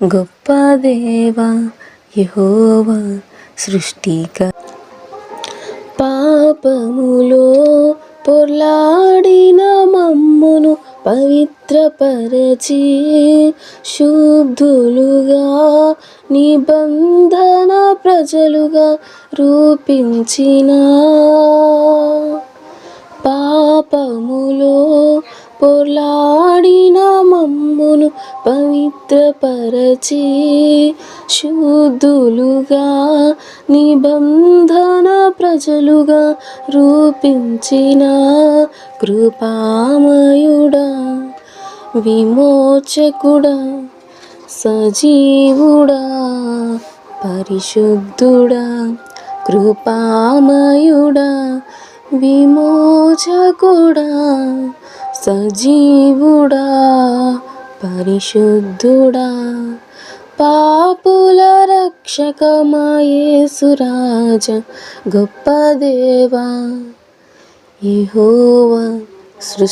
గొప్ప దేవా యెహోవా సృష్టికర్త. పాపములో పొర్లాడిన మమ్మును పవిత్రపరచి శుద్ధులుగా నిబంధన ప్రజలుగా రూపించిన. పాపములో పొర్లాడిన మమ్మును పవిత్రపరచి శుద్ధులుగా నిబంధన ప్రజలుగా రూపించిన కృపామయుడా, విమోచకుడా, సజీవుడా, పరిశుద్ధుడా, కృపామయుడా, విమోచకుడా, సజీవుడా, పరిశుద్ధుడా, పాపుల రక్షకమా యేసురాజా, గొప్ప దేవా యెహోవా సృష్టి